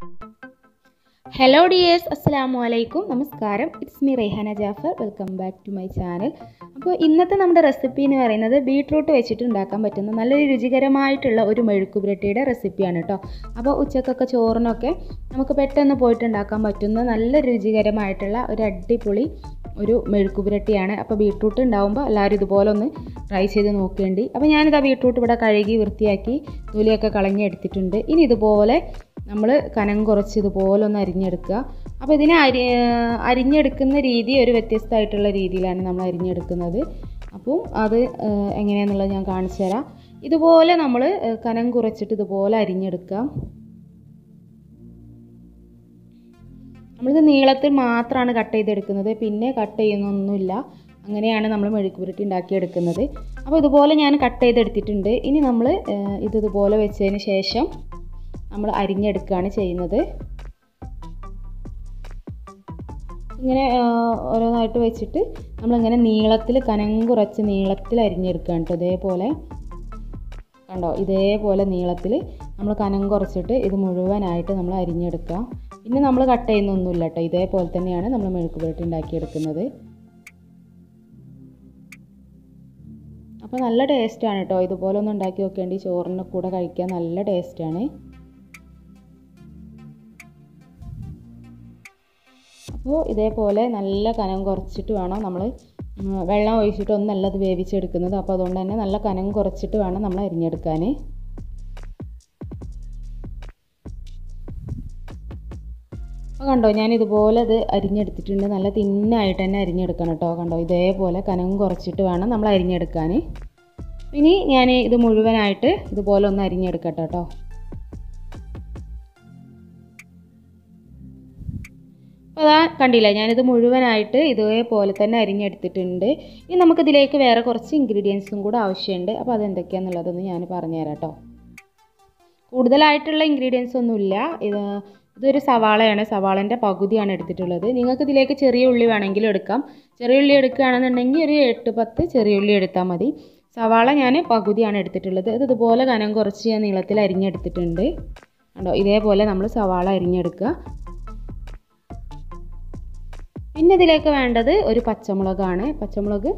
Hello dears, Assalamu alaikum, Namaskaram. It's me Raihana Jaffer. Welcome back to my channel. അപ്പോൾ ഇന്നത്തെ നമ്മുടെ recipe എന്ന് പറയുന്നത് ബീട്രൂട്ട് വെച്ചിട്ട് ഉണ്ടാക്കാൻ പറ്റുന്ന നല്ലൊരു രുചികരമായിട്ടുള്ള ഒരു മെഴുക്കുപുരട്ടിയുടെ റെസിപ്പിയാണ് കേട്ടോ. അപ്പോൾ ഉച്ചക്കൊക്കെ ചോറിനൊക്കെ നമുക്ക് പെട്ടെന്ന് പോയിട്ട് ഉണ്ടാക്കാൻ പറ്റുന്ന നല്ല രുചികരമായിട്ടുള്ള ഒരു അടിപൊളി ഒരു മെഴുക്കുപുരട്ടിയാണ്. അപ്പോൾ ബീട്രൂട്ട് ഉണ്ടാകുമ്പോൾ എല്ലാവരും ഇതുപോലെ ഒന്ന് ട്രൈ ചെയ്ത് നോക്കേണ്ടി. അപ്പോൾ ഞാനിതാ ബീട്രൂട്ട് ഇവിടെ കഴുകി വൃത്തിയാക്കി തൊലിയൊക്കെ കളഞ്ഞെടുത്തിട്ടുണ്ട്. ഇനി ഇതുപോലെ നമ്മൾ കനം കുറച്ച് ഇതുപോലെ ഒന്ന് അരിഞ്ഞെടുക്കുക. അപ്പോൾ ഇതിനെ അരിഞ്ഞെടുക്കുന്ന രീതി ഒരു വ്യത്യസ്തമായിട്ടുള്ള രീതിയിലാണ് നമ്മൾ അരിഞ്ഞെടുക്കുന്നത്. അപ്പോൾ അത് എങ്ങനെയാണെന്നുള്ളത് ഞാൻ കാണിച്ചു തരാം. ഇതുപോലെ നമ്മൾ കനം കുറച്ചിട്ട് ഇതുപോലെ അരിഞ്ഞെടുക്കാം. നമ്മളിത് നീളത്തിൽ മാത്രമാണ് കട്ട് ചെയ്തെടുക്കുന്നത്, പിന്നെ കട്ട് ചെയ്യുന്നൊന്നുമില്ല. അങ്ങനെയാണ് നമ്മൾ മെഴുക്കുപുരട്ടി ഉണ്ടാക്കിയെടുക്കുന്നത്. അപ്പോൾ ഇതുപോലെ ഞാൻ കട്ട് ചെയ്തെടുത്തിട്ടുണ്ട്. ഇനി നമ്മൾ ഇതുപോലെ വെച്ചതിന് ശേഷം നമ്മൾ അരിഞ്ഞെടുക്കുകയാണ് ചെയ്യുന്നത്. ഇങ്ങനെ ഓരോന്നായിട്ട് വെച്ചിട്ട് നമ്മളിങ്ങനെ നീളത്തിൽ കനം കുറച്ച് നീളത്തിൽ അരിഞ്ഞെടുക്കുകയാണ് കേട്ടോ. ഇതേപോലെ കണ്ടോ, ഇതേപോലെ നീളത്തിൽ നമ്മൾ കനം കുറച്ചിട്ട് ഇത് മുഴുവനായിട്ട് നമ്മൾ അരിഞ്ഞെടുക്കുക. പിന്നെ നമ്മൾ കട്ട് ചെയ്യുന്നൊന്നുമില്ല കേട്ടോ. ഇതേപോലെ തന്നെയാണ് നമ്മൾ മെഴുക്കുപുരട്ടി ഉണ്ടാക്കിയെടുക്കുന്നത്. അപ്പോൾ നല്ല ടേസ്റ്റാണ് കേട്ടോ. ഇതുപോലെ ഒന്ന് ഉണ്ടാക്കി നോക്കേണ്ടി, ചോറിന് കൂടെ കഴിക്കാൻ നല്ല ടേസ്റ്റാണ്. അപ്പോൾ ഇതേപോലെ നല്ല കനം കുറച്ചിട്ട് വേണം നമ്മൾ വെള്ളം ഒഴിച്ചിട്ട് ഒന്നല്ല അത് വേവിച്ചെടുക്കുന്നത്. അപ്പോൾ അതുകൊണ്ട് തന്നെ നല്ല കനം കുറച്ചിട്ട് വേണം നമ്മൾ അരിഞ്ഞെടുക്കാൻ. അപ്പോൾ കണ്ടോ, ഞാൻ ഇതുപോലെ അത് അരിഞ്ഞെടുത്തിട്ടുണ്ട്. നല്ല തിന്നായിട്ട് തന്നെ അരിഞ്ഞെടുക്കണം കേട്ടോ. കണ്ടോ, ഇതേപോലെ കനം കുറച്ചിട്ട് വേണം നമ്മൾ അരിഞ്ഞെടുക്കാൻ. ഇനി ഞാൻ ഇത് മുഴുവനായിട്ട് ഇതുപോലെ ഒന്ന് അരിഞ്ഞെടുക്കട്ടെ കേട്ടോ. അപ്പോൾ അതാ കണ്ടില്ല, ഞാനിത് മുഴുവനായിട്ട് ഇതേപോലെ തന്നെ അരിഞ്ഞെടുത്തിട്ടുണ്ട്. ഇനി നമുക്കിതിലേക്ക് വേറെ കുറച്ച് ഇൻഗ്രീഡിയൻസും കൂടെ ആവശ്യമുണ്ട്. അപ്പോൾ അതെന്തൊക്കെയാണെന്നുള്ളതൊന്ന് ഞാൻ പറഞ്ഞുതരാം കേട്ടോ. കൂടുതലായിട്ടുള്ള ഇൻഗ്രീഡിയൻസ് ഒന്നുമില്ല. ഇതൊരു സവാളയാണ്. സവാളൻ്റെ പകുതിയാണ് എടുത്തിട്ടുള്ളത്. നിങ്ങൾക്ക് ഇതിലേക്ക് ചെറിയ ഉള്ളി വേണമെങ്കിലും എടുക്കാം. ചെറിയ ഉള്ളി എടുക്കുകയാണെന്നുണ്ടെങ്കിൽ ഒരു 8-10 ചെറിയ ഉള്ളി എടുത്താൽ മതി. സവാള ഞാൻ പകുതിയാണ് എടുത്തിട്ടുള്ളത്. ഇത് ഇതുപോലെ കനം കുറച്ച് ഞാൻ നീളത്തിൽ അരിഞ്ഞെടുത്തിട്ടുണ്ട്. കണ്ടോ, ഇതേപോലെ നമ്മൾ സവാള അരിഞ്ഞെടുക്കുക. പിന്നെ ഇതിലേക്ക് വേണ്ടത് ഒരു പച്ചമുളകാണ്. പച്ചമുളക്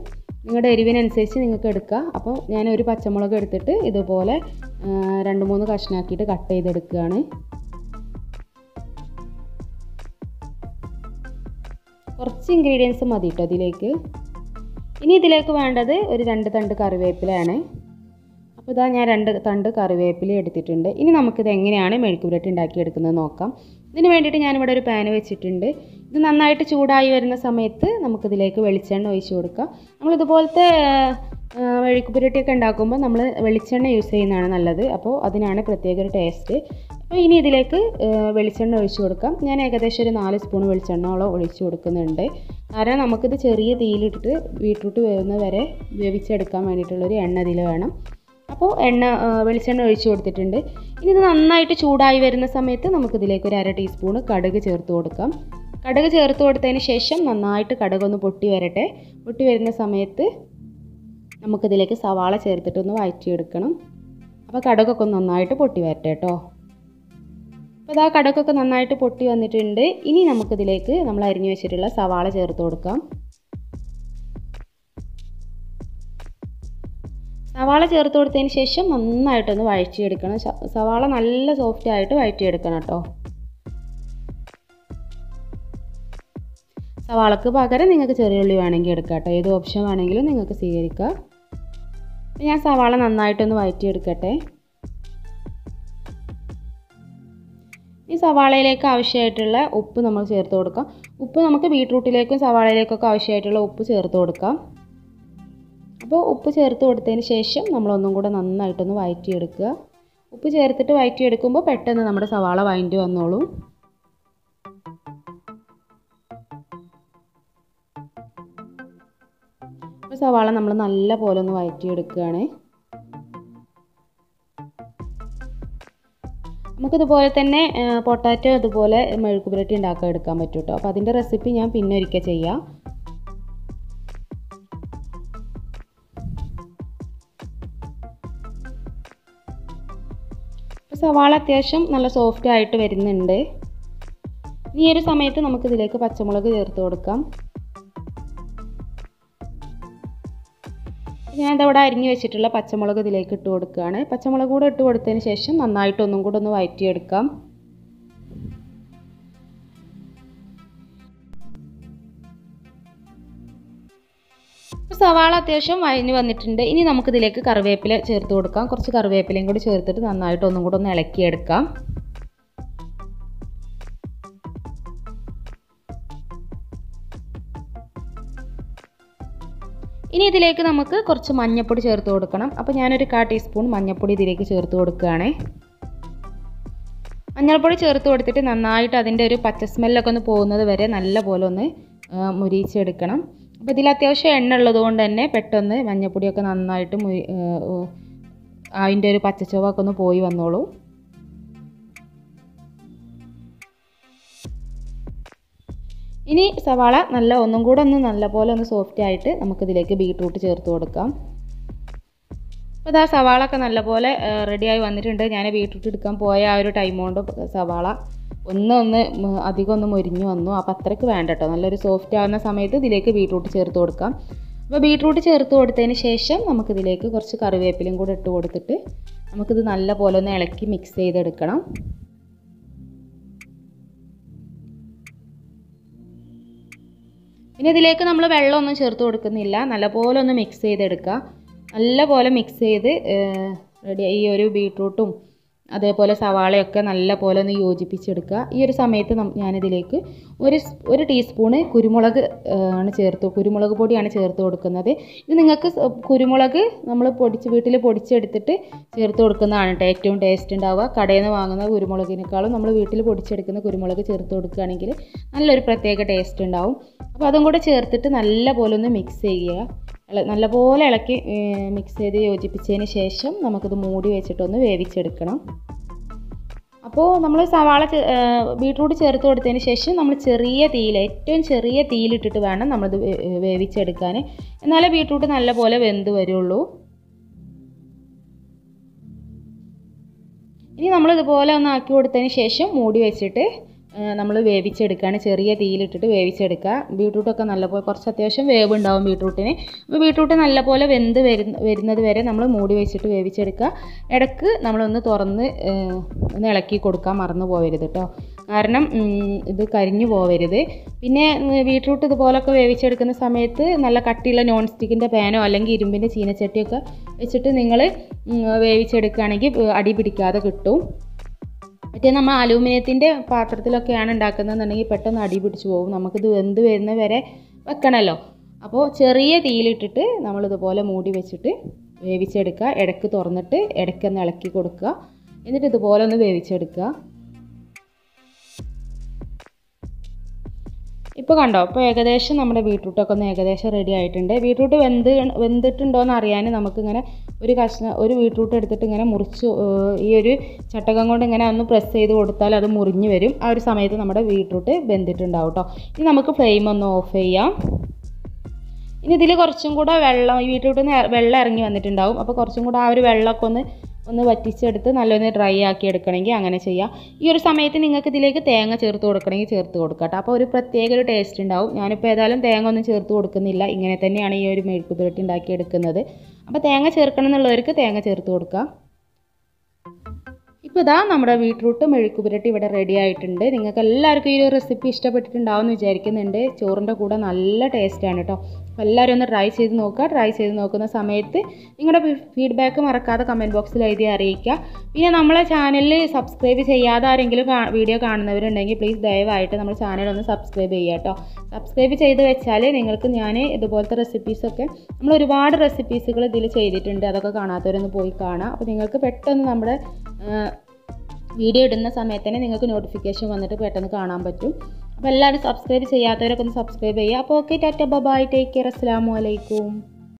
നിങ്ങളുടെ എരിവിനനുസരിച്ച് നിങ്ങൾക്ക് എടുക്കുക. അപ്പോൾ ഞാൻ ഒരു പച്ചമുളക് എടുത്തിട്ട് ഇതുപോലെ 2-3 കഷ്ണാക്കിയിട്ട് കട്ട് ചെയ്തെടുക്കുകയാണ്. കുറച്ച് ഇൻഗ്രീഡിയൻസ് മതി കേട്ടോ ഇതിലേക്ക്. ഇനി ഇതിലേക്ക് വേണ്ടത് ഒരു 2 തണ്ട് കറിവേപ്പിലയാണ്. അപ്പോൾ ഇതാ ഞാൻ 2 തണ്ട് കറിവേപ്പില എടുത്തിട്ടുണ്ട്. ഇനി നമുക്കിത് എങ്ങനെയാണ് മെഴുക്കുപുരട്ടി ഉണ്ടാക്കിയെടുക്കുന്നത് നോക്കാം. ഇതിന് വേണ്ടിയിട്ട് ഞാനിവിടെ ഒരു പാൻ വെച്ചിട്ടുണ്ട്. ഇത് നന്നായിട്ട് ചൂടായി വരുന്ന സമയത്ത് നമുക്കിതിലേക്ക് വെളിച്ചെണ്ണ ഒഴിച്ച് കൊടുക്കാം. നമ്മളിതുപോലത്തെ മെഴുക്കുപുരട്ടിയൊക്കെ ഉണ്ടാക്കുമ്പോൾ നമ്മൾ വെളിച്ചെണ്ണ യൂസ് ചെയ്യുന്നതാണ് നല്ലത്. അപ്പോൾ അതിനാണ് പ്രത്യേക ഒരു ടേസ്റ്റ്. അപ്പോൾ ഇനി ഇതിലേക്ക് വെളിച്ചെണ്ണ ഒഴിച്ച് കൊടുക്കാം. ഞാൻ ഏകദേശം ഒരു 4 സ്പൂൺ വെളിച്ചെണ്ണയോളം ഒഴിച്ച് കൊടുക്കുന്നുണ്ട്. കാരണം നമുക്കിത് ചെറിയ തീയിലിട്ടിട്ട് ബീട്രൂട്ട് വേവുന്നത് വരെ വേവിച്ചെടുക്കാൻ വേണ്ടിയിട്ടുള്ളൊരു എണ്ണ ഇതിൽ വേണം. അപ്പോൾ വെളിച്ചെണ്ണ ഒഴിച്ച് കൊടുത്തിട്ടുണ്ട്. ഇനി ഇത് നന്നായിട്ട് ചൂടായി വരുന്ന സമയത്ത് നമുക്കിതിലേക്ക് ഒരു 1/2 ടീസ്പൂൺ കടുക് ചേർത്ത് കൊടുക്കാം. കടുക് ചേർത്ത് കൊടുത്തതിന് ശേഷം നന്നായിട്ട് കടുകൊന്ന് പൊട്ടി വരട്ടെ. പൊട്ടി വരുന്ന സമയത്ത് നമുക്കിതിലേക്ക് സവാള ചേർത്തിട്ടൊന്ന് വഴറ്റിയെടുക്കണം. അപ്പോൾ കടുകൊക്കെ നന്നായിട്ട് പൊട്ടി വരട്ടെ കേട്ടോ. അപ്പോൾ ഇതാ കടുകൊക്കെ നന്നായിട്ട് പൊട്ടി വന്നിട്ടുണ്ട്. ഇനി നമുക്കിതിലേക്ക് നമ്മൾ അരിഞ്ഞു വെച്ചിട്ടുള്ള സവാള ചേർത്ത് കൊടുക്കാം. സവാള ചേർത്ത് കൊടുത്തതിന് ശേഷം നന്നായിട്ടൊന്ന് വഴറ്റിയെടുക്കണം. സവാള നല്ല സോഫ്റ്റായിട്ട് വഴറ്റിയെടുക്കണം കേട്ടോ. സവാളക്ക് പകരം നിങ്ങൾക്ക് ചെറിയ ഉള്ളി വേണമെങ്കിൽ എടുക്കാം കേട്ടോ. ഏത് ഓപ്ഷൻ വേണമെങ്കിലും നിങ്ങൾക്ക് സ്വീകരിക്കാം. ഞാൻ സവാള നന്നായിട്ടൊന്ന് വഴറ്റിയെടുക്കട്ടെ. ഈ സവാളയിലേക്ക് ആവശ്യമായിട്ടുള്ള ഉപ്പ് നമ്മൾ ചേർത്ത് കൊടുക്കാം. ഉപ്പ് നമുക്ക് ബീട്രൂട്ടിലേക്കും സവാളയിലേക്കൊക്കെ ആവശ്യമായിട്ടുള്ള ഉപ്പ് ചേർത്ത് കൊടുക്കാം. അപ്പോൾ ഉപ്പ് ചേർത്ത് കൊടുത്തതിന് ശേഷം നമ്മളൊന്നും കൂടെ നന്നായിട്ടൊന്ന് വഴറ്റിയെടുക്കുക. ഉപ്പ് ചേർത്തിട്ട് വഴറ്റിയെടുക്കുമ്പോൾ പെട്ടെന്ന് നമ്മുടെ സവാള വഴറ്റി വന്നോളും. അപ്പോൾ സവാള നമ്മൾ നല്ല പോലെ ഒന്ന് വഴറ്റിയെടുക്കുകയാണ്. നമുക്കിതുപോലെ തന്നെ പൊട്ടാറ്റോ ഇതുപോലെ മെഴുക്കുപുരട്ടി ഉണ്ടാക്കാൻ എടുക്കാൻ പറ്റും കേട്ടോ. അപ്പോൾ അതിൻ്റെ റെസിപ്പി ഞാൻ പിന്നെ ഒരിക്കൽ ചെയ്യാം. സവാള അത്യാവശ്യം നല്ല സോഫ്റ്റ് ആയിട്ട് വരുന്നുണ്ട്. ഈ ഒരു സമയത്ത് നമുക്കിതിലേക്ക് പച്ചമുളക് ചേർത്ത് കൊടുക്കാം. ഞാനിതവിടെ അരിഞ്ഞ് വെച്ചിട്ടുള്ള പച്ചമുളക് ഇതിലേക്ക് ഇട്ട് കൊടുക്കുകയാണ്. പച്ചമുളക് കൂടെ ഇട്ട് കൊടുത്തതിന് ശേഷം നന്നായിട്ട് ഒന്നും കൂടെ ഒന്ന് വഴറ്റിയെടുക്കാം. സവാള അത്യാവശ്യം വഴഞ്ഞ് വന്നിട്ടുണ്ട്. ഇനി നമുക്കിതിലേക്ക് കറിവേപ്പില ചേർത്ത് കൊടുക്കാം. കുറച്ച് കറിവേപ്പിലയും കൂടി ചേർത്തിട്ട് നന്നായിട്ട് ഒന്നും കൂടെ ഒന്ന് ഇളക്കിയെടുക്കാം. ഇനി ഇതിലേക്ക് നമുക്ക് കുറച്ച് മഞ്ഞൾപ്പൊടി ചേർത്ത് കൊടുക്കണം. അപ്പോൾ ഞാനൊരു 1/4 ടീസ്പൂൺ മഞ്ഞൾപ്പൊടി ഇതിലേക്ക് ചേർത്ത് കൊടുക്കുകയാണ്. മഞ്ഞൾപ്പൊടി ചേർത്ത് കൊടുത്തിട്ട് നന്നായിട്ട് അതിൻ്റെ ഒരു പച്ച സ്മെല്ലൊക്കെ ഒന്ന് പോകുന്നത് വരെ നല്ല പോലെ ഒന്ന് മുരിയിച്ചെടുക്കണം. അപ്പോൾ ഇതിൽ അത്യാവശ്യം എണ്ണ ഉള്ളതുകൊണ്ട് തന്നെ പെട്ടെന്ന് മഞ്ഞൾപ്പൊടിയൊക്കെ നന്നായിട്ട് അതിൻ്റെ ഒരു പച്ചച്ചുവയൊക്കെ ഒന്ന് പോയി വന്നോളൂ. ഇനി സവാള ഒന്നും കൂടെ ഒന്ന് നല്ലപോലെ ഒന്ന് സോഫ്റ്റ് ആയിട്ട് നമുക്കിതിലേക്ക് ബീട്രൂട്ട് ചേർത്ത് കൊടുക്കാം. അപ്പോൾ ഇതാ സവാളൊക്കെ നല്ലപോലെ റെഡിയായി വന്നിട്ടുണ്ട്. ഞാൻ ബീട്രൂട്ട് എടുക്കാൻ പോയ ആ ഒരു ടൈം കൊണ്ട് സവാള അധികം ഒന്ന് മൊരിഞ്ഞു വന്നു. അപ്പോൾ അത്രയ്ക്ക് വേണ്ട കേട്ടോ. നല്ലൊരു സോഫ്റ്റ് ആവുന്ന സമയത്ത് ഇതിലേക്ക് ബീട്രൂട്ട് ചേർത്ത് കൊടുക്കാം. അപ്പോൾ ബീട്രൂട്ട് ചേർത്ത് കൊടുത്തതിന് ശേഷം നമുക്കിതിലേക്ക് കുറച്ച് കറിവേപ്പിലയും കൂടെ ഇട്ട് കൊടുത്തിട്ട് നമുക്കിത് നല്ല പോലെ ഒന്ന് ഇളക്കി മിക്സ് ചെയ്തെടുക്കണം. പിന്നെ ഇതിലേക്ക് നമ്മൾ വെള്ളമൊന്നും ചേർത്ത് കൊടുക്കുന്നില്ല. നല്ലപോലെ ഒന്ന് മിക്സ് ചെയ്തെടുക്കുക. നല്ലപോലെ മിക്സ് ചെയ്ത് റെഡി. ഈ ഒരു ബീട്രൂട്ടും അതേപോലെ സവാളയൊക്കെ നല്ലപോലെ ഒന്ന് യോജിപ്പിച്ചെടുക്കുക. ഈ ഒരു സമയത്ത് ഞാനിതിലേക്ക് ഒരു ടീസ്പൂണ് കുരുമുളക് പൊടിയാണ് ചേർത്ത് കൊടുക്കുന്നത്. ഇത് നിങ്ങൾക്ക് കുരുമുളക് നമ്മൾ വീട്ടിൽ പൊടിച്ചെടുത്തിട്ട് ചേർത്ത് കൊടുക്കുന്നതാണ് കേട്ടോ ഏറ്റവും ടേസ്റ്റ് ഉണ്ടാവുക. കടയിൽ നിന്ന് വാങ്ങുന്ന കുരുമുളകിനേക്കാളും നമ്മൾ വീട്ടിൽ പൊടിച്ചെടുക്കുന്ന കുരുമുളക് ചേർത്ത് കൊടുക്കുകയാണെങ്കിൽ നല്ലൊരു പ്രത്യേക ടേസ്റ്റ് ഉണ്ടാവും. അപ്പോൾ അതും കൂടെ ചേർത്തിട്ട് നല്ലപോലെ ഒന്ന് മിക്സ് ചെയ്യുക. നല്ലപോലെ ഇളക്കി മിക്സ് ചെയ്ത് യോജിപ്പിച്ചതിന് ശേഷം നമുക്കിത് മൂടി വെച്ചിട്ടൊന്ന് വേവിച്ചെടുക്കണം. അപ്പോൾ നമ്മൾ ബീട്രൂട്ട് ചേർത്ത് കൊടുത്തതിന് ശേഷം നമ്മൾ ഏറ്റവും ചെറിയ തീയിലിട്ടിട്ട് വേണം നമ്മളിത് വേവിച്ചെടുക്കാൻ. എന്നാലേ ബീട്രൂട്ട് നല്ലപോലെ വെന്ത് വരുള്ളൂ. ഇനി നമ്മളിതുപോലെ ഒന്ന് ആക്കി കൊടുത്തതിന് ശേഷം മൂടി വെച്ചിട്ട് നമ്മൾ വേവിച്ചെടുക്കുകയാണ്. ചെറിയ തീയിലിട്ടിട്ട് വേവിച്ചെടുക്കുക. ബീട്രൂട്ടൊക്കെ നല്ലപോലെ കുറച്ച് അത്യാവശ്യം വേവ് ഉണ്ടാവും ബീട്രൂട്ടിന്. അപ്പോൾ ബീട്രൂട്ട് നല്ലപോലെ വെന്ത് വരുന്നത് വരെ നമ്മൾ മൂടി വെച്ചിട്ട് വേവിച്ചെടുക്കുക. ഇടയ്ക്ക് നമ്മളൊന്ന് തുറന്ന് ഒന്ന് ഇളക്കി കൊടുക്കാൻ മറന്നു പോകരുത് കേട്ടോ. കാരണം ഇത് കരിഞ്ഞു പോകരുത്. പിന്നെ ബീട്രൂട്ട് ഇതുപോലൊക്കെ വേവിച്ചെടുക്കുന്ന സമയത്ത് നല്ല കട്ടിയുള്ള നോൺ സ്റ്റിക്കിൻ്റെ പാനോ അല്ലെങ്കിൽ ഇരുമ്പിൻ്റെ ചീനച്ചട്ടിയൊക്കെ വെച്ചിട്ട് നിങ്ങൾ വേവിച്ചെടുക്കുകയാണെങ്കിൽ അടി പിടിക്കാതെ കിട്ടും. മറ്റേ നമ്മൾ അലൂമിനിയത്തിൻ്റെ പാത്രത്തിലൊക്കെയാണ് ഉണ്ടാക്കുന്നതെന്നുണ്ടെങ്കിൽ പെട്ടെന്ന് അടി പിടിച്ചു പോകും. നമുക്കിത് വെന്ത് വരുന്ന വരെ വെക്കണമല്ലോ. അപ്പോൾ ചെറിയ തീയിലിട്ടിട്ട് നമ്മളിതുപോലെ മൂടി വെച്ചിട്ട് വേവിച്ചെടുക്കുക. ഇടയ്ക്ക് തുറന്നിട്ട് ഇടയ്ക്കൊന്ന് ഇളക്കി കൊടുക്കുക. എന്നിട്ട് ഇതുപോലെ ഒന്ന് വേവിച്ചെടുക്കുക. ഇപ്പോൾ കണ്ടോ, ഇപ്പോൾ ഏകദേശം നമ്മുടെ ബീട്രൂട്ടൊക്കെ ഒന്ന് ഏകദേശം റെഡി ആയിട്ടുണ്ട്. ബീട്രൂട്ട് വെന്തിട്ടുണ്ടോയെന്ന് അറിയാൻ നമുക്കിങ്ങനെ ഒരു ബീട്രൂട്ട് എടുത്തിട്ട് ഇങ്ങനെ മുറിച്ച് ഈ ഒരു ചട്ടകം കൊണ്ട് ഇങ്ങനെ ഒന്ന് പ്രസ് ചെയ്ത് കൊടുത്താൽ അത് മുറിഞ്ഞ് വരും. ആ ഒരു സമയത്ത് നമ്മുടെ ബീട്രൂട്ട് വെന്തിട്ടുണ്ടാവും കേട്ടോ. ഇനി നമുക്ക് ഫ്ലെയിം ഒന്ന് ഓഫ് ചെയ്യാം. ഇനി ഇതിൽ കുറച്ചും കൂടെ ഈ ബീട്രൂട്ടിൽ നിന്ന് വെള്ളം ഇറങ്ങി വന്നിട്ടുണ്ടാവും. അപ്പോൾ കുറച്ചും കൂടെ ആ ഒരു വെള്ളമൊക്കെ ഒന്ന് വറ്റിച്ചെടുത്ത് നല്ലൊന്ന് ഡ്രൈ ആക്കി എടുക്കണമെങ്കിൽ അങ്ങനെ ചെയ്യാം. ഈ ഒരു സമയത്ത് നിങ്ങൾക്ക് ഇതിലേക്ക് തേങ്ങ ചേർത്ത് കൊടുക്കണമെങ്കിൽ ചേർത്ത് കൊടുക്കാം കേട്ടോ. അപ്പോൾ ഒരു പ്രത്യേക ഒരു ടേസ്റ്റ് ഉണ്ടാവും. ഞാനിപ്പോൾ ഏതായാലും തേങ്ങ ഒന്നും ചേർത്ത് കൊടുക്കുന്നില്ല. ഇങ്ങനെ തന്നെയാണ് ഈ ഒരു മെഴുക്കുപുരട്ടി ഉണ്ടാക്കിയെടുക്കുന്നത്. അപ്പോൾ തേങ്ങ ചേർക്കണം എന്നുള്ളവർക്ക് തേങ്ങ ചേർത്ത് കൊടുക്കാം. ഇപ്പോൾ ഇതാ നമ്മുടെ ബീട്രൂട്ട് മെഴുക്കുപുരട്ടി ഇവിടെ റെഡി ആയിട്ടുണ്ട്. നിങ്ങൾക്ക് എല്ലാവർക്കും ഈ ഒരു റെസിപ്പി ഇഷ്ടപ്പെട്ടിട്ടുണ്ടാവും എന്ന് വിചാരിക്കുന്നുണ്ട്. ചോറിൻ്റെ കൂടെ നല്ല ടേസ്റ്റാണ് കേട്ടോ. അപ്പോൾ എല്ലാവരും ഒന്ന് ട്രൈ ചെയ്ത് നോക്കുക. ട്രൈ ചെയ്ത് നോക്കുന്ന സമയത്ത് നിങ്ങളുടെ ഫീഡ്ബാക്ക് മറക്കാതെ കമൻറ്റ് ബോക്സിൽ എഴുതി അറിയിക്കുക. പിന്നെ നമ്മളെ ചാനലിൽ സബ്സ്ക്രൈബ് ചെയ്യാതെ ആരെങ്കിലും വീഡിയോ കാണുന്നവരുണ്ടെങ്കിൽ പ്ലീസ് ദയവായിട്ട് നമ്മുടെ ചാനൽ ഒന്ന് സബ്സ്ക്രൈബ് ചെയ്യുക കേട്ടോ. സബ്സ്ക്രൈബ് ചെയ്ത് വെച്ചാൽ നിങ്ങൾക്ക് ഞാൻ ഇതുപോലത്തെ റെസിപ്പീസൊക്കെ നമ്മൾ ഒരുപാട് റെസിപ്പീസുകൾ ഇതിൽ ചെയ്തിട്ടുണ്ട്. അതൊക്കെ കാണാത്തവരൊന്ന് പോയി കാണാം. അപ്പോൾ നിങ്ങൾക്ക് പെട്ടെന്ന് നമ്മുടെ വീഡിയോ ഇടുന്ന സമയത്ത് തന്നെ നിങ്ങൾക്ക് നോട്ടിഫിക്കേഷൻ വന്നിട്ട് പെട്ടെന്ന് കാണാൻ പറ്റും. അപ്പോൾ എല്ലാവരും സബ്സ്ക്രൈബ് ചെയ്യാത്തവരൊക്കെ ഒന്ന് സബ്സ്ക്രൈബ് ചെയ്യുക. അപ്പോൾ okay, tata, bye, take care, അസ്സലാമു അലൈക്കും.